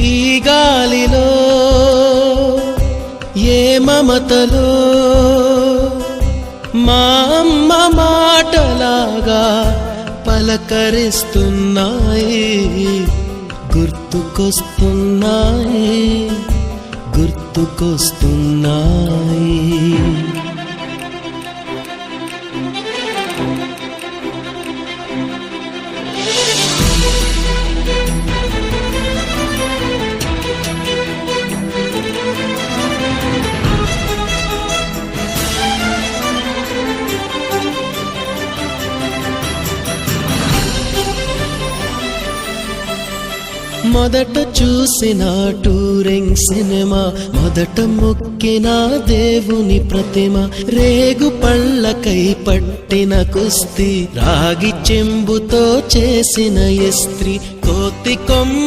ఈ గాలిలో ఏ మమతలో మా అమ్మ మాటలాగా పలకరిస్తున్నాయి, గుర్తుకొస్తున్నాయి, గుర్తుకొస్తున్నాయి. మొదట చూసిన టూరింగ్ సినిమా, మొదట మొక్కిన దేవుని ప్రతిమ, రేగు పళ్ళకై పట్టిన కుస్తీ, రాగి చెంబుతో చేసిన ఇస్త్రీ, కోతి కొమ్మ